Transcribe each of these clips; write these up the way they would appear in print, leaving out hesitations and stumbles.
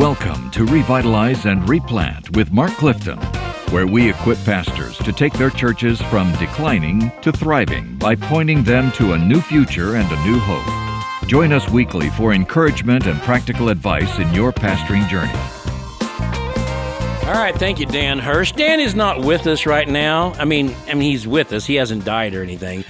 Welcome to Revitalize and Replant with Mark Clifton, where we equip pastors to take their churches from declining to thriving by pointing them to a new future and a new hope. Join us weekly for encouragement and practical advice in your pastoring journey. All right, thank you, Dan Hirsch. Dan is not with us right now. I mean, he's with us. He hasn't died or anything.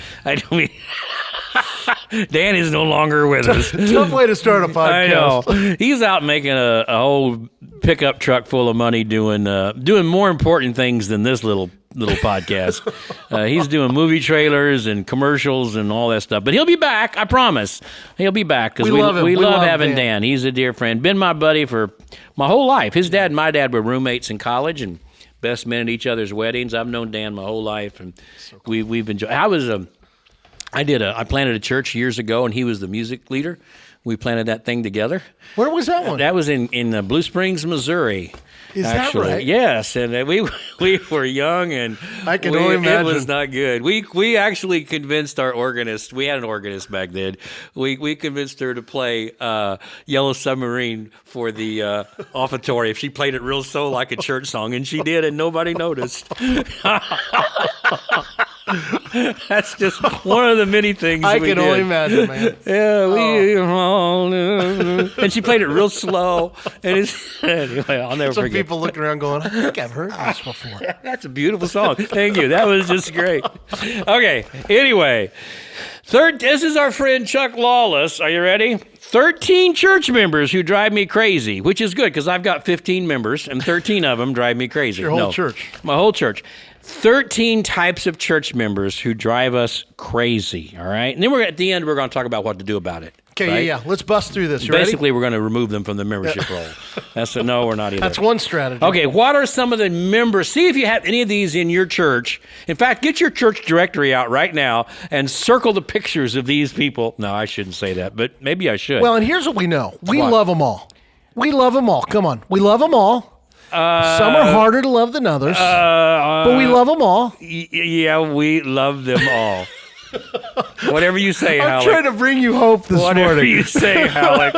Dan is no longer with us. Tough way to start a podcast. I know. He's out making a whole pickup truck full of money doing more important things than this little podcast. He's doing movie trailers and commercials and all that stuff. But he'll be back, I promise. He'll be back because we love having Dan. He's a dear friend. Been my buddy for my whole life. His dad and my dad were roommates in college and best men at each other's weddings. I've known Dan my whole life, and we've enjoyed. I planted a church years ago, and he was the music leader. We planted that thing together. Where was that one? That was in Blue Springs, Missouri. Is that right? Yes, and we were young, and I can only imagine. It was not good. We actually convinced our organist. We had an organist back then. We convinced her to play Yellow Submarine for the offertory if she played it real slow like a church song, and she did, and nobody noticed. That's just one of the many things I can only imagine, man. Yeah, and she played it real slow. And anyway, I'll never forget. People looking around going, I think I've heard this before. That's a beautiful song. Thank you. That was just great. Okay, anyway. This is our friend Chuck Lawless. Are you ready? 13 church members who drive me crazy, which is good because I've got 15 members, and 13 of them drive me crazy. Your whole church. My whole church. 13 types of church members who drive us crazy, all right? And then at the end, we're going to talk about what to do about it. Okay, right? yeah. Let's bust through this. You Basically, ready? we're going to remove them from the membership roll. No, we're not either. That's one strategy. Okay, what are some of the members? See if you have any of these in your church. In fact, get your church directory out right now and circle the pictures of these people. No, I shouldn't say that, but maybe I should. Well, and here's what we know. We love them all. We love them all. Come on. We love them all. Some are harder to love than others, but we love them all. Yeah, we love them all. Whatever you say, Hallock. I'm trying to bring you hope this morning. Whatever you say, Hallock.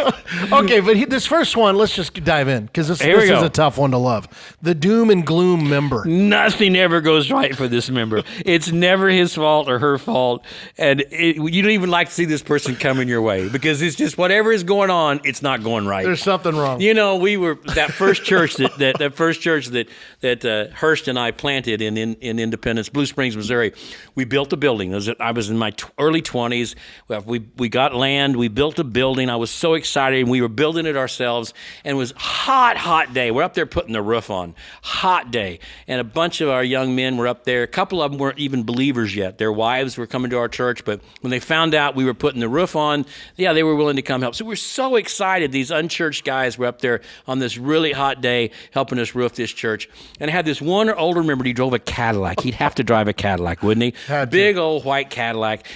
Okay, but this first one, let's just dive in, because this is a tough one to love. The doom and gloom member. Nothing ever goes right for this member. It's never his fault or her fault, and you don't even like to see this person coming your way, because it's just whatever is going on, it's not going right. There's something wrong. You know, we were that first church that Hurst and I planted in Independence, Blue Springs, Missouri. We built a building. I was in my early 20s. We got land. We built a building. I was so excited, and we were building it ourselves. And it was hot day. We're up there putting the roof on. Hot day. And a bunch of our young men were up there. A couple of them weren't even believers yet. Their wives were coming to our church, but when they found out we were putting the roof on, yeah, they were willing to come help. So we were so excited. These unchurched guys were up there on this really hot day helping us roof this church. And I had this one older member. He drove a Cadillac. He'd have to drive a Cadillac, wouldn't he? Big old white Cadillac.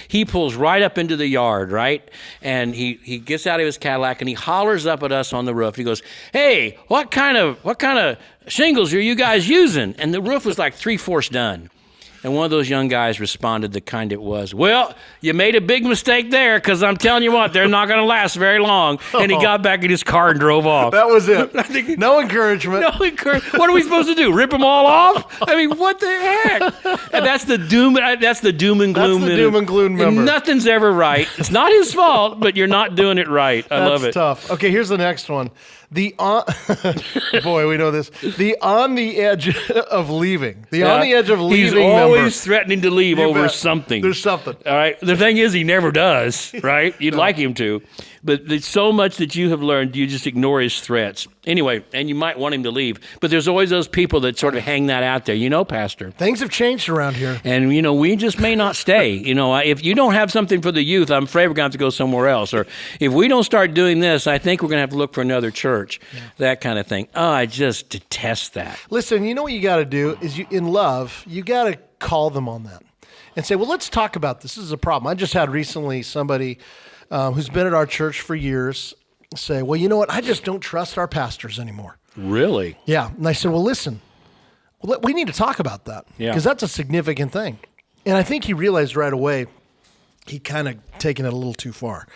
He pulls right up into the yard, right? And he gets out of his Cadillac and he hollers up at us on the roof. He goes, "Hey, what kind of shingles are you guys using?" And the roof was like 3/4 done. And one of those young guys responded the kind it was, "Well, you made a big mistake there, because I'm telling you what, they're not going to last very long." And he got back in his car and drove off. That was it. No encouragement. No encouragement. What are we supposed to do? Rip them all off? I mean, what the heck? And that's the doom and gloom. That's the doom and gloom member. Nothing's ever right. It's not his fault, but you're not doing it right. I love it. That's tough. Okay, here's the next one. Boy, we know this. The on the edge of leaving. On the edge of leaving. He's always member. Threatening to leave over something. There's something. All right. The thing is, he never does. Right? You'd like him to, but there's so much that you have learned. You just ignore his threats. Anyway, and you might want him to leave, but there's always those people that sort of hang that out there. You know, Pastor. Things have changed around here, and we just may not stay. If you don't have something for the youth, I'm afraid we're going to have to go somewhere else. Or if we don't start doing this, I think we're going to have to look for another church. Yeah. That kind of thing. Oh, I just detest that. Listen, you know what you got to do is, in love, you got to call them on that and say, well, let's talk about this. This is a problem. I just had recently somebody who's been at our church for years say, well, you know what? I just don't trust our pastors anymore. Really? Yeah. And I said, well, listen, we need to talk about that, because that's a significant thing. And I think he realized right away he kind of taken it a little too far.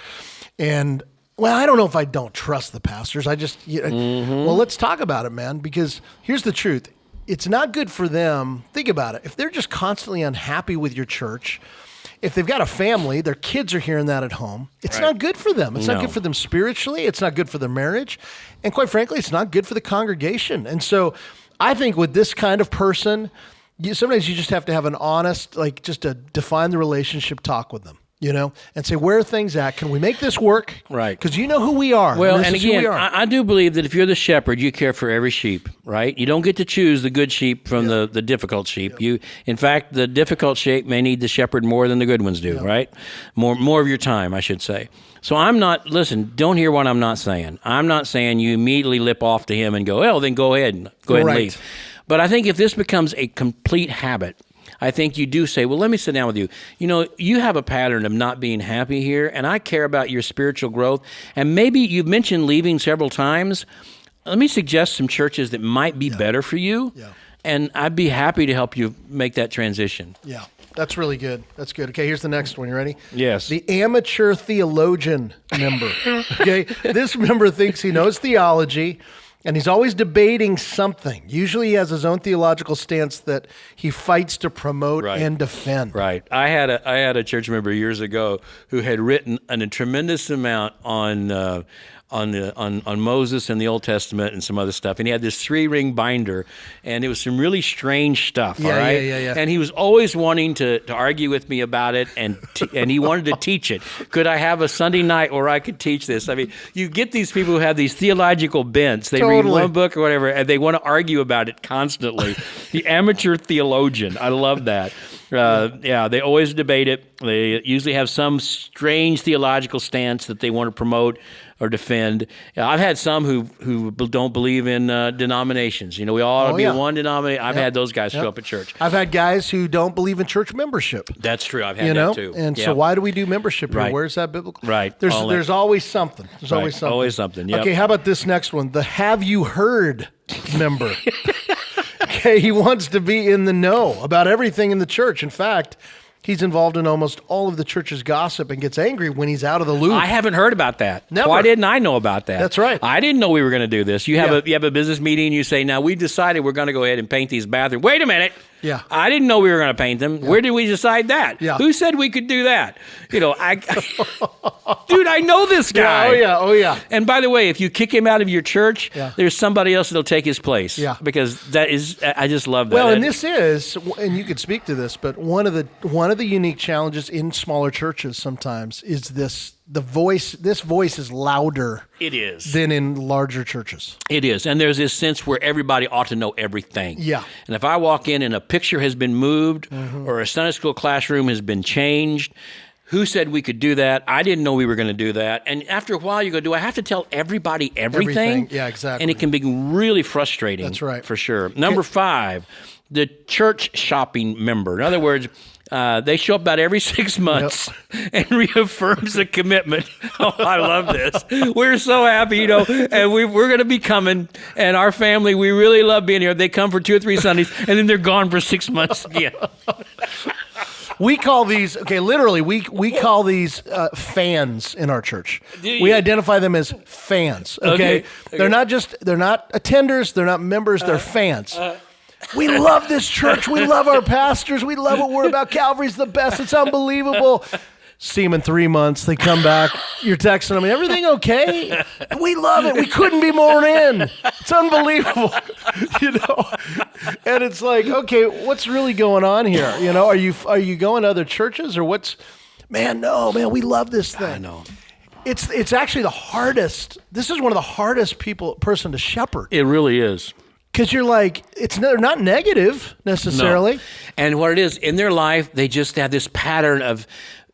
And Well, I don't know if I don't trust the pastors. I just, well, let's talk about it, man, because here's the truth. It's not good for them. Think about it. If they're just constantly unhappy with your church, if they've got a family, their kids are hearing that at home, it's not good for them. It's not good for them spiritually. It's not good for their marriage. And quite frankly, it's not good for the congregation. And so I think with this kind of person, sometimes you just have to have an honest, like just to define the relationship talk with them. And say, where are things at? Can we make this work? Right. Because you know who we are. Well, and again, I do believe that if you're the shepherd, you care for every sheep, right? You don't get to choose the good sheep from the difficult sheep. In fact, the difficult sheep may need the shepherd more than the good ones do, right? More of your time, I should say. So don't hear what I'm not saying. I'm not saying you immediately lip off to him and go, oh, then go ahead and leave. But I think if this becomes a complete habit, I think you do say, well, let me sit down with you. You have a pattern of not being happy here, and I care about your spiritual growth. And maybe you've mentioned leaving several times. Let me suggest some churches that might be better for you, and I'd be happy to help you make that transition. Yeah, that's really good. That's good. Okay, here's the next one. You ready? Yes. The amateur theologian member. Okay, this member thinks he knows theology, and he's always debating something. Usually he has his own theological stance that he fights to promote and defend. Right. I had a church member years ago who had written a tremendous amount on Moses and the Old Testament and some other stuff. And he had this 3-ring binder, and it was some really strange stuff, all right? Yeah. And he was always wanting to argue with me about it, and he wanted to teach it. Could I have a Sunday night where I could teach this? I mean, you get these people who have these theological bents. They read one book or whatever, and they want to argue about it constantly. The amateur theologian. I love that. They always debate it. They usually have some strange theological stance that they want to promote or defend. I've had some who don't believe in denominations. We all ought to be in one denomination. I've had those guys show up at church. I've had guys who don't believe in church membership. That's true. I've had that too. And so why do we do membership here? Where's that biblical? Right. There's always something. There's always something. Always something. Yep. Okay, how about this next one? The have you heard member. Okay, he wants to be in the know about everything in the church. In fact, he's involved in almost all of the church's gossip and gets angry when he's out of the loop. I haven't heard about that. Never. Why didn't I know about that? That's right. I didn't know we were going to do this. You have a business meeting. You say, now we've decided we're going to go ahead and paint these bathrooms. Wait a minute. Yeah. I didn't know we were going to paint them. Yeah. Where did we decide that? Yeah. Who said we could do that? Dude, I know this guy. Oh yeah. And by the way, if you kick him out of your church, there's somebody else that'll take his place. Yeah. Because I just love that. Well, and this is, and you could speak to this, but one of the unique challenges in smaller churches sometimes is this voice is louder. It is. Than in larger churches. It is. And there's this sense where everybody ought to know everything. Yeah. And if I walk in and a picture has been moved or a Sunday school classroom has been changed, who said we could do that? I didn't know we were going to do that. And after a while, you go, do I have to tell everybody everything? Yeah, exactly. And it can be really frustrating. That's right. For sure. Number 5, the church shopping member. In other words, they show up about every 6 months and reaffirms the commitment. Oh, I love this. We're so happy, and we're going to be coming. And our family, we really love being here. They come for 2 or 3 Sundays, and then they're gone for 6 months again. We call these, literally, we call these fans in our church. We identify them as fans, okay? They're not attenders, they're not members, they're fans. We love this church. We love our pastors. We love what we're about. Calvary's the best. It's unbelievable. See them in 3 months. They come back. You're texting them. Everything okay? We love it. We couldn't be more in. It's unbelievable. And it's like, okay, what's really going on here? Are you going to other churches or what's? Man, no, man. We love this thing. I know. It's actually the hardest. This is one of the hardest person to shepherd. It really is. Because you're like, they're not negative necessarily. No. And what it is, in their life, they just have this pattern of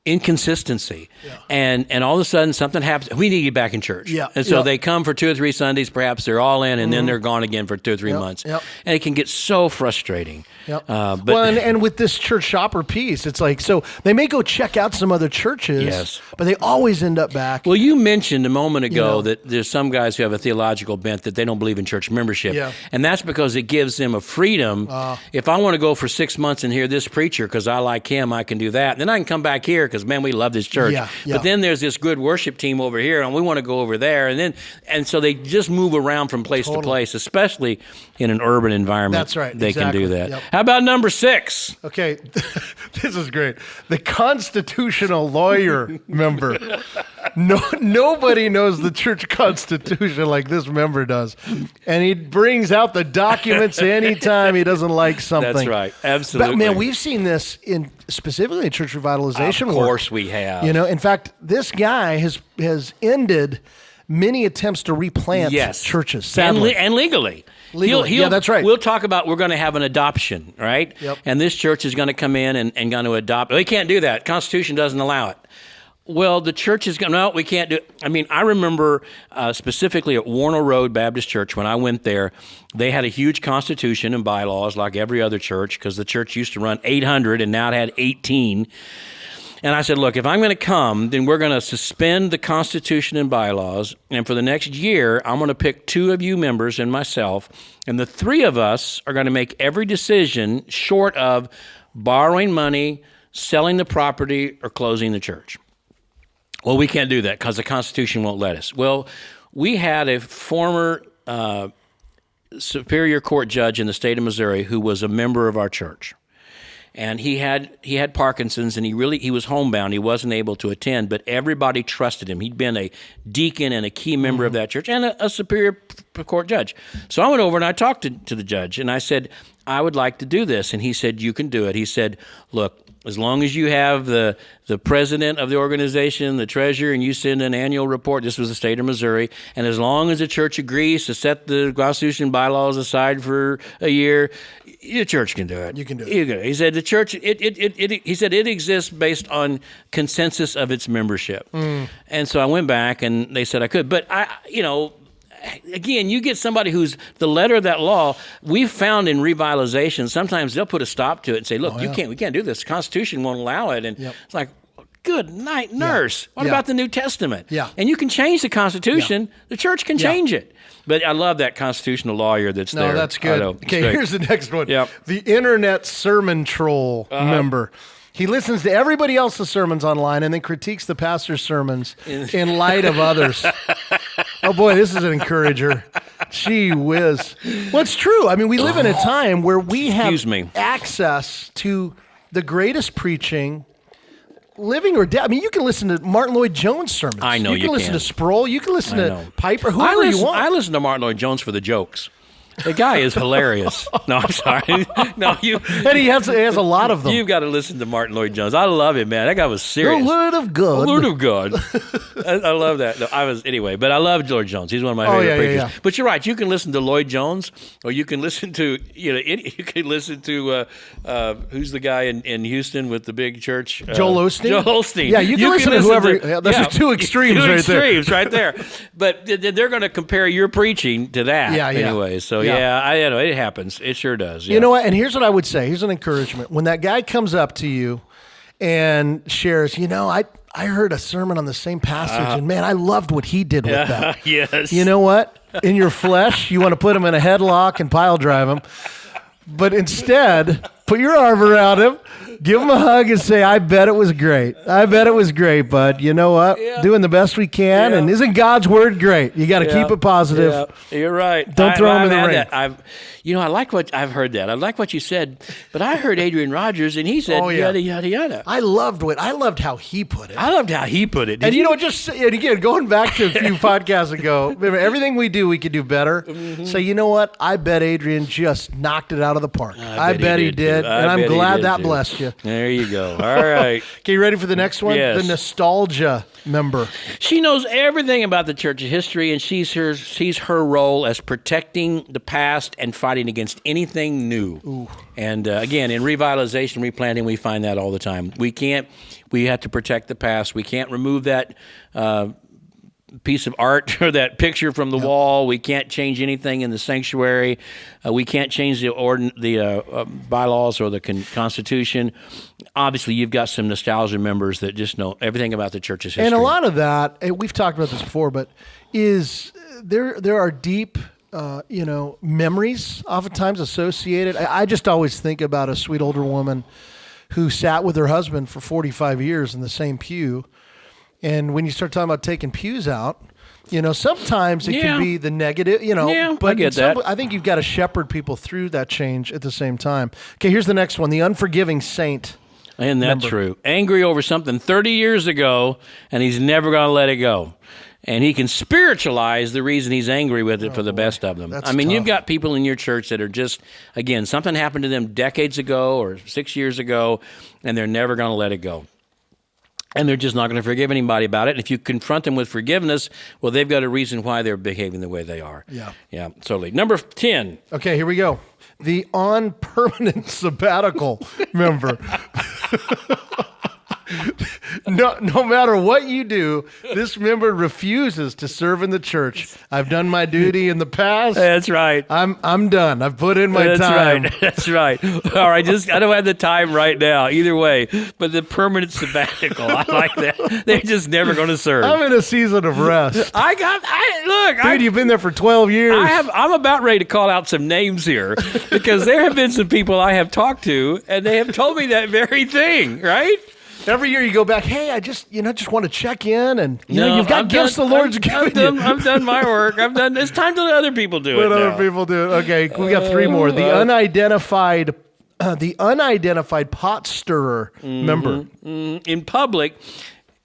inconsistency. Yeah. And all of a sudden something happens. We need to get back in church. Yeah. And so they come for 2 or 3 Sundays, perhaps they're all in, and then they're gone again for 2 or 3 months. Yep. And it can get so frustrating. Yep. And with this church shopper piece, it's like, so they may go check out some other churches, but they always end up back. Well, you mentioned a moment ago that there's some guys who have a theological bent that they don't believe in church membership. Yeah. And that's because it gives them a freedom. If I want to go for 6 months and hear this preacher because I like him, I can do that. And then I can come back here because because, man, we love this church. Yeah. But then there's this good worship team over here, and we want to go over there. And so they just move around from place to place, especially in an urban environment. That's right. They exactly. can do that. Yep. How about number 6? Okay, this is great. The constitutional lawyer member. Nobody knows the church constitution like this member does. And he brings out the documents anytime he doesn't like something. That's right. Absolutely. But, man, we've seen this specifically in church revitalization work. Of course we have. In fact, this guy has ended many attempts to replant churches, sadly. And legally. Yeah, that's right. We'll talk about, we're going to have an adoption, right? Yep. And this church is going to come in and going to adopt. We can't do that. Constitution doesn't allow it. Well, the church is going, no, we can't do it. I mean, I remember specifically at Warner Road Baptist Church, when I went there, they had a huge constitution and bylaws like every other church, because the church used to run 800 and now it had 18. And I said, look, if I'm going to come, then we're going to suspend the Constitution and bylaws. And for the next year, I'm going to pick 2 of you members and myself. And the 3 of us are going to make every decision short of borrowing money, selling the property, or closing the church. Well, we can't do that because the Constitution won't let us. Well, we had a former Superior Court judge in the state of Missouri who was a member of our church. And he had Parkinson's, and he was homebound. He wasn't able to attend, but everybody trusted him. He'd been a deacon and a key member of that church and a Superior Court judge. So I went over and I talked to the judge, and I said, I would like to do this. And he said, you can do it. He said, look, as long as you have the president of the organization, the treasurer, and you send an annual report, this was the state of Missouri, and as long as the church agrees to set the Constitution bylaws aside for a year, the church can do it. You can do it. He said the church, he said it exists based on consensus of its membership. And so I went back and they said I could. But again, you get somebody who's the letter of that law. We've found in revitalization, sometimes they'll put a stop to it and say, look, we can't do this. The Constitution won't allow it. And it's like, good night, nurse. What about the New Testament? Yeah. And you can change the Constitution. The church can change it. But I love that constitutional lawyer that's there. No, that's good. Okay, here's the next one. Yep. The internet sermon troll member. He listens to everybody else's sermons online and then critiques the pastor's sermons in light of others. Oh, boy, this is an encourager. Gee whiz. Well, it's true. I mean, we live in a time where we have access to the greatest preaching, living or dead. I mean, you can listen to Martin Lloyd-Jones sermons. I know you can listen to Sproul. You can listen to Piper, whoever you want. I listen to Martin Lloyd-Jones for the jokes. The guy is hilarious. No, I'm sorry. No, you. And he has a lot of them. You've got to listen to Martin Lloyd-Jones. I love him, man. That guy was serious. The Word of God. The Word of God. I love that. No, but I love Lloyd-Jones. He's one of my favorite preachers. Yeah. But you're right. You can listen to Lloyd-Jones, or you can listen to who's the guy in Houston with the big church? Joel Osteen. Joel Osteen. Yeah, you can listen to whoever. Those are 2 extremes right there. But they're going to compare your preaching to that. Yeah. Anyway, so I know it happens. It sure does. Yeah. You know what? And here's what I would say. Here's an encouragement. When that guy comes up to you and shares, I heard a sermon on the same passage, and man, I loved what he did with that. Yes. You know what? In your flesh, you want to put him in a headlock and pile drive him. But instead, put your arm around him, give him a hug, and say, I bet it was great. I bet it was great, bud. You know what? Yeah. Doing the best we can, and isn't God's word great? You got to keep it positive. Yeah. You're right. Don't throw him in the ring. I like what I've heard that. I like what you said, but I heard Adrian Rogers, and he said yada yada yada. I loved how he put it. And and again, going back to a few podcasts ago, remember, everything we do, we could do better. Mm-hmm. So you know what? I bet Adrian just knocked it out of the park. I bet he did, and I'm glad that blessed you. There you go. All right. Okay, you ready for the next one? Yes. The nostalgia member. She knows everything about the church's history, and sees her role as protecting the past and fighting against anything new. Ooh. And again, in revitalization, replanting, we find that all the time. We have to protect the past. We can't remove that piece of art or that picture from the wall. We can't change anything in the sanctuary. We can't change the bylaws or the Constitution. Obviously, you've got some nostalgia members that just know everything about the church's history. And a lot of that, and we've talked about this before, but is there are deep memories oftentimes associated. I just always think about a sweet older woman who sat with her husband for 45 years in the same pew. And when you start talking about taking pews out, sometimes it can be the negative, but I get that. I think you've got to shepherd people through that change at the same time. Okay, here's the next one, the unforgiving saint. Isn't that true? Angry over something 30 years ago, and he's never going to let it go. And he can spiritualize the reason he's angry with it for the best of them. That's you've tough. got people in your church that are just, again, something happened to them decades ago or 6 years ago, and they're never going to let it go. And they're just not going to forgive anybody about it. And if you confront them with forgiveness, well, they've got a reason why they're behaving the way they are. Yeah, totally. Number 10. Okay, here we go. The on-permanent sabbatical member. No matter what you do, this member refuses to serve in the church. I've done my duty in the past. That's right. I'm done. I've put in my time. Right. That's right. All right, I don't have the time right now either way, but the permanent sabbatical, I like that. They're just never going to serve. I'm in a season of rest. Dude, you've been there for 12 years. I'm about ready to call out some names here because there have been some people I have talked to and they have told me that very thing, right? Every year you go back, hey, I just want to check in, and you've got gifts the Lord's given you. I've done my work. It's time to let other people do it. Let other people do it. Okay, we got three more. The unidentified pot stirrer member. In public,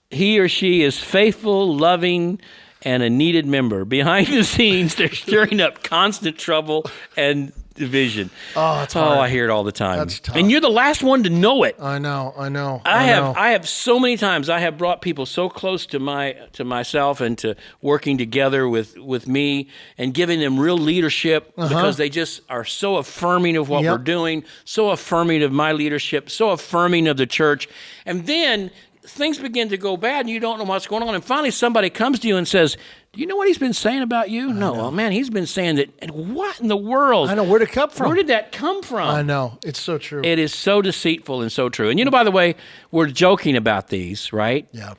he or she is faithful, loving, and a needed member. Behind the scenes, they're stirring up constant trouble and division. Oh, it's hard. I hear it all the time. That's tough. And you're the last one to know it. I know. I have so many times I have brought people so close to myself and to working together with me and giving them real leadership because they just are so affirming of what we're doing, so affirming of my leadership, so affirming of the church. And then things begin to go bad and you don't know what's going on. And finally somebody comes to you and says, do you know what he's been saying about you? No. Oh, man, he's been saying that. And what in the world? I know. Where'd it come from? Where did that come from? I know. It's so true. It is so deceitful and so true. And by the way, we're joking about these, right? Yeah.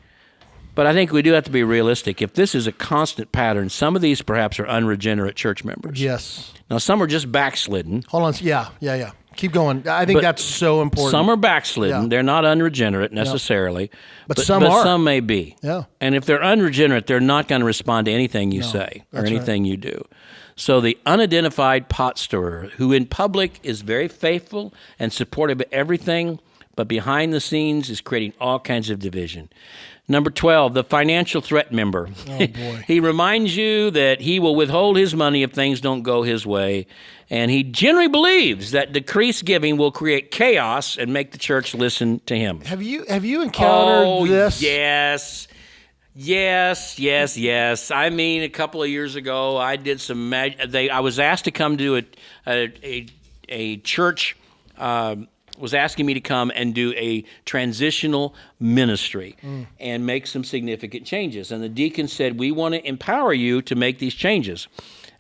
But I think we do have to be realistic. If this is a constant pattern, some of these perhaps are unregenerate church members. Yes. Now, some are just backslidden. Hold on. Yeah. Keep going. I think that's so important. Some are backslidden. Yeah. They're not unregenerate necessarily. But some are. Some may be. Yeah. And if they're unregenerate, they're not going to respond to anything you say or anything you do. So the unidentified pot stirrer, who in public is very faithful and supportive of everything, but behind the scenes is creating all kinds of division. Number 12, the financial threat member. Oh, boy. He reminds you that he will withhold his money if things don't go his way, and he generally believes that decreased giving will create chaos and make the church listen to him. Have you encountered this? Yes. I mean, a couple of years ago, I did some. I was asked to come to a church. Was asking me to come and do a transitional ministry and make some significant changes. And the deacon said, we want to empower you to make these changes.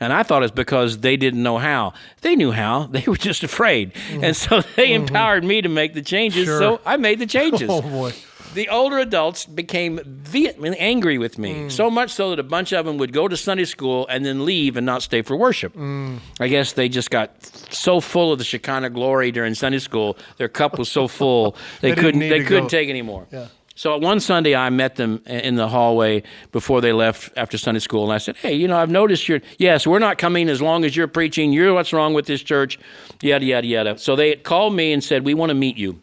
And I thought it's because they didn't know how. They knew how. They were just afraid. And so they empowered me to make the changes. Sure. So I made the changes. Oh, boy. The older adults became vehemently angry with me, so much so that a bunch of them would go to Sunday school and then leave and not stay for worship. I guess they just got so full of the Shekinah glory during Sunday school, their cup was so full they couldn't take any more. Yeah. So one Sunday I met them in the hallway before they left after Sunday school, and I said, hey, I've noticed we're not coming as long as you're preaching. You're what's wrong with this church, yada, yada, yada. So they called me and said, we want to meet you.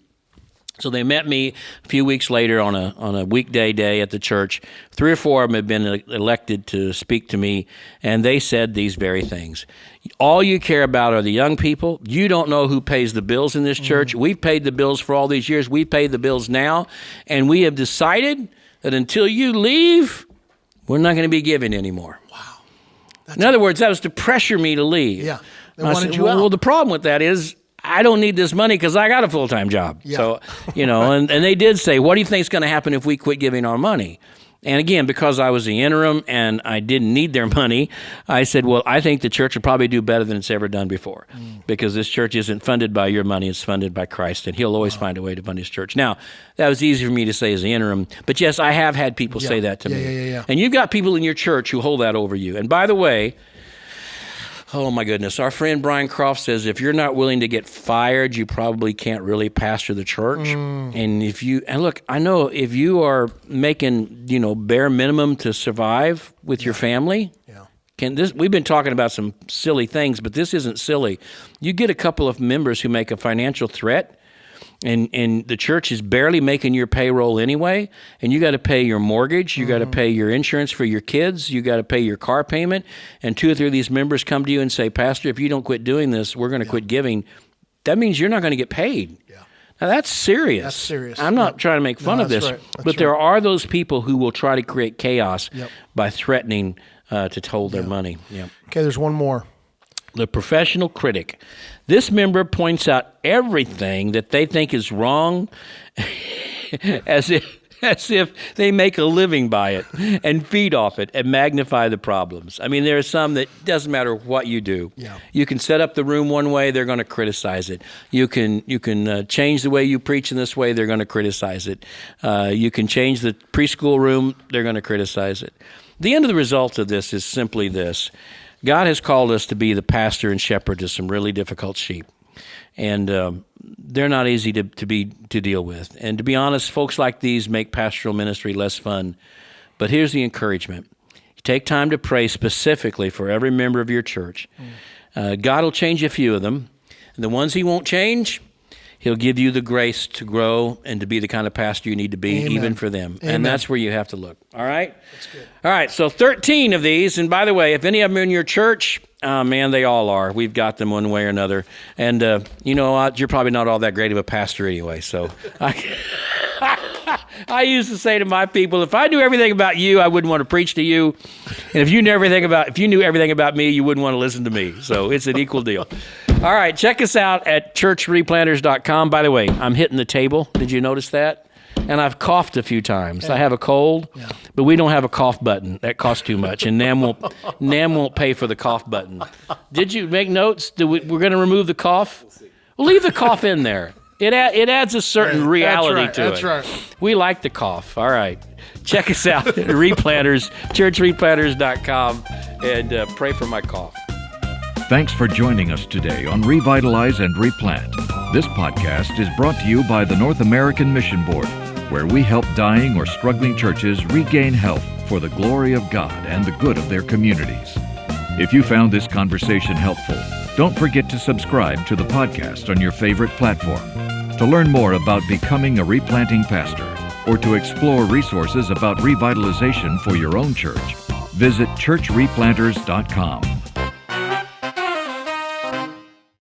So they met me a few weeks later on a weekday day at the church. 3 or 4 of them had been elected to speak to me, and they said these very things. All you care about are the young people. You don't know who pays the bills in this church. We've paid the bills for all these years. We pay the bills now, and we have decided that until you leave, we're not going to be giving anymore. Wow. In other words, that was to pressure me to leave. Yeah. They I wanted said, you out. Well, the problem with that is I don't need this money because I got a full-time job. Yeah. So, and they did say, what do you think is going to happen if we quit giving our money? And again, because I was the interim and I didn't need their money, I said, well, I think the church will probably do better than it's ever done before because this church isn't funded by your money, it's funded by Christ, and he'll always find a way to fund his church. Now, that was easy for me to say as the interim, but yes, I have had people say that to me. Yeah. And you've got people in your church who hold that over you. And by the way, Oh, my goodness. Our friend Brian Croft says if you're not willing to get fired, you probably can't really pastor the church. And look, I know if you are making, bare minimum to survive with your family, we've been talking about some silly things, but this isn't silly. You get a couple of members who make a financial threat, and the church is barely making your payroll anyway, and you got to pay your mortgage, you got to pay your insurance for your kids, you got to pay your car payment, and 2 or 3 of these members come to you and say, Pastor, if you don't quit doing this, we're going to quit giving. That means you're not going to get paid. Yeah. Now, that's serious. That's serious. I'm not trying to make fun of this, but there are those people who will try to create chaos by threatening to hold their money. Yep. Okay, there's one more. The professional critic. This member points out everything that they think is wrong as if they make a living by it and feed off it and magnify the problems. I mean, there are some that doesn't matter what you do. Yeah. You can set up the room one way, they're going to criticize it. You can change the way you preach in this way, they're going to criticize it. You can change the preschool room, they're going to criticize it. The end of the result of this is simply this. God has called us to be the pastor and shepherd to some really difficult sheep, and they're not easy to deal with. And to be honest, folks like these make pastoral ministry less fun. But here's the encouragement. Take time to pray specifically for every member of your church. God will change a few of them. And the ones he won't change, he'll give you the grace to grow and to be the kind of pastor you need to be, even for them. Amen. And that's where you have to look. All right? That's good. All right, so 13 of these. And by the way, if any of them are in your church, man, they all are. We've got them one way or another. And you know what? You're probably not all that great of a pastor anyway. So I used to say to my people, if I knew everything about you, I wouldn't want to preach to you. And if you knew everything about me, you wouldn't want to listen to me. So it's an equal deal. All right, check us out at churchreplanters.com. By the way, I'm hitting the table. Did you notice that? And I've coughed a few times. I have a cold, but we don't have a cough button. That costs too much, and NAM won't pay for the cough button. Did you make notes? We're going to remove the cough? Well, leave the cough in there. It adds a certain reality to it. That's right. We like the cough. All right. Check us out at Replanters, churchreplanters.com, and pray for my cough. Thanks for joining us today on Revitalize and Replant. This podcast is brought to you by the North American Mission Board, where we help dying or struggling churches regain health for the glory of God and the good of their communities. If you found this conversation helpful, don't forget to subscribe to the podcast on your favorite platform. To learn more about becoming a replanting pastor or to explore resources about revitalization for your own church, visit churchreplanters.com.